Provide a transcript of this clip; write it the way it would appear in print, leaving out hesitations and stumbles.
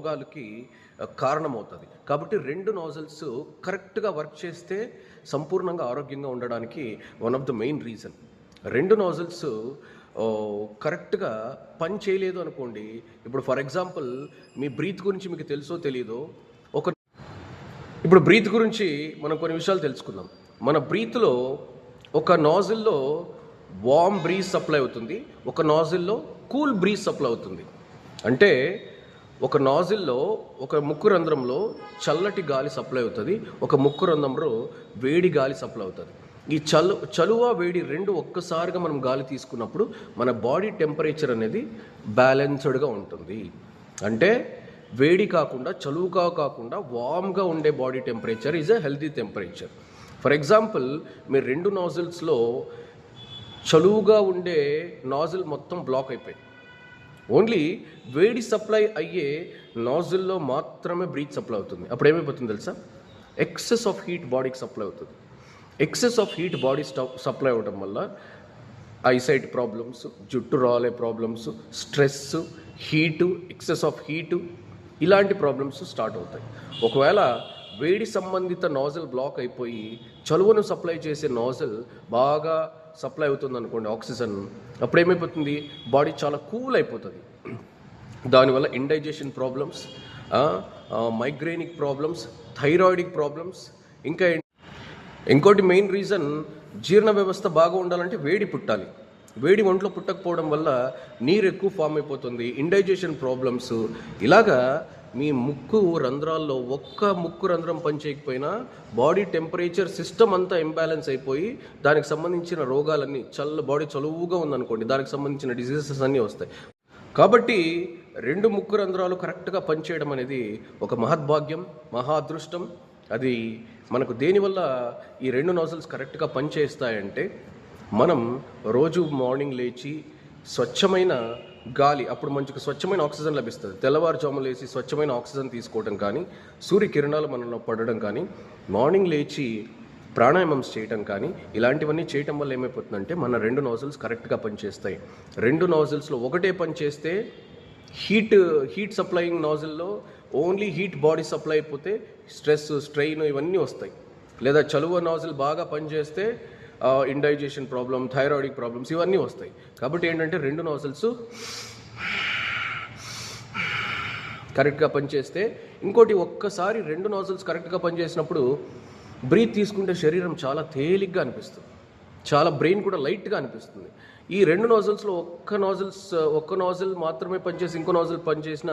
రోగాలకి కారణమవుతుంది. కాబట్టి 2 నాజిల్స్ కరెక్ట్గా వర్క్ చేస్తే సంపూర్ణంగా ఆరోగ్యంగా ఉండడానికి one of the main reason. 2 nozzles కరెక్ట్గా పని చేయలేదు అనుకోండి. ఇప్పుడు ఫర్ ఎగ్జాంపుల్ మీ బ్రీత్ గురించి మీకు తెలుసో తెలీదో, ఇప్పుడు బ్రీత్ గురించి మనం కొన్ని విషయాలు తెలుసుకుందాం. మన బ్రీత్లో ఒక నాజిల్లో వార్మ్ బ్రీజ్ సప్లై అవుతుంది, ఒక నాజిల్లో కూల్ బ్రీజ్ సప్లై అవుతుంది. అంటే ఒక నాజిల్లో ఒక ముక్కు రంధ్రంలో చల్లటి గాలి సప్లై అవుతుంది, ఒక ముక్కు రంధ్రంలో వేడి గాలి సప్లై అవుతుంది. ఈ చలువ వేడి రెండు ఒక్కసారిగా మనం గాలి తీసుకున్నప్పుడు మన బాడీ టెంపరేచర్ అనేది బ్యాలెన్స్డ్గా ఉంటుంది. అంటే వేడి కాకుండా చలువుగా కాకుండా వామ్గా ఉండే body temperature is a healthy temperature. For example మీరు 2 నాజిల్స్లో చలువుగా ఉండే నాజిల్ మొత్తం బ్లాక్ అయిపోయి ఓన్లీ వేడి సప్లై అయ్యే నాజిల్లో మాత్రమే బ్రీత్ సప్లై అవుతుంది. అప్పుడు ఏమైపోతుంది తెలుసా? ఎక్సెస్ ఆఫ్ హీట్ బాడీకి సప్లై అవుతుంది. Excess of heat body supply అవ్వడం వల్ల ఐసైట్ ప్రాబ్లమ్స్, జుట్టు రాలే problems, stress, heat, excess of heat, ఇలాంటి ప్రాబ్లమ్స్ స్టార్ట్ అవుతాయి. ఒకవేళ వేడి సంబంధిత నాజిల్ బ్లాక్ అయిపోయి చలువను సప్లై చేసే నాజిల్ బాగా సప్లై అవుతుంది అనుకోండి, ఆక్సిజన్, అప్పుడు ఏమైపోతుంది? బాడీ చాలా కూల్ అయిపోతుంది. దానివల్ల ఇండైజెషన్ ప్రాబ్లమ్స్, మైగ్రేనిక్ ప్రాబ్లమ్స్, థైరాయిడిక్ ప్రాబ్లమ్స్, ఇంకా ఇంకోటి మెయిన్ రీజన్ జీర్ణ వ్యవస్థ బాగా ఉండాలంటే వేడి పుట్టాలి. వేడి ఒంట్లో పుట్టకపోవడం వల్ల నీరు ఎక్కువ ఫామ్ అయిపోతుంది, ఇండైజెషన్ ప్రాబ్లమ్స్. ఇలాగా మీ ముక్కు రంధ్రాల్లో ఒక్క ముక్కు రంధ్రం పనిచేయకపోయినా బాడీ టెంపరేచర్ సిస్టమ్ అంతా ఇంబ్యాలెన్స్ అయిపోయి దానికి సంబంధించిన రోగాలన్నీ బాడీ చలువుగా ఉందనుకోండి, దానికి సంబంధించిన డిసీజెస్ అన్నీ వస్తాయి. కాబట్టి 2 ముక్కు రంధ్రాలు కరెక్ట్గా పనిచేయడం అనేది ఒక మహద్భాగ్యం, మహా అదృష్టం. అది మనకు దేనివల్ల ఈ 2 నాజిల్స్ కరెక్ట్గా పనిచేస్తాయంటే, మనం రోజు మార్నింగ్ లేచి స్వచ్ఛమైన గాలి, అప్పుడు మంచిగా స్వచ్ఛమైన ఆక్సిజన్ లభిస్తుంది. తెల్లవారుజాము లేచి స్వచ్ఛమైన ఆక్సిజన్ తీసుకోవడం కానీ, సూర్యకిరణాలు మనలో పడడం కానీ, మార్నింగ్ లేచి ప్రాణాయామం చేయటం కానీ, ఇలాంటివన్నీ చేయటం వల్ల ఏమైపోతుందంటే మన 2 నాజిల్స్ కరెక్ట్గా పనిచేస్తాయి. 2 నాజిల్స్లో ఒకటే పని చేస్తే హీట్ సప్లయింగ్ నాజిల్లో ఓన్లీ హీట్ బాడీ సప్లై అయిపోతే స్ట్రెస్, స్ట్రెయిన్ ఇవన్నీ వస్తాయి. లేదా చలువ నాజిల్ బాగా పనిచేస్తే ఇండైజెషన్ ప్రాబ్లం, థైరాయిడిక్ ప్రాబ్లమ్స్ ఇవన్నీ వస్తాయి. కాబట్టి ఏంటంటే 2 నాజిల్స్ కరెక్ట్గా పనిచేస్తే, ఇంకోటి ఒక్కసారి 2 నాజిల్స్ కరెక్ట్గా పనిచేసినప్పుడు బ్రీత్ తీసుకుంటే శరీరం చాలా తేలిగ్గా అనిపిస్తుంది, చాలా బ్రెయిన్ కూడా లైట్గా అనిపిస్తుంది. ఈ 2 నాజిల్స్లో ఒక్క నాజిల్ మాత్రమే పనిచేసి ఇంకో నాజిల్ పనిచేసిన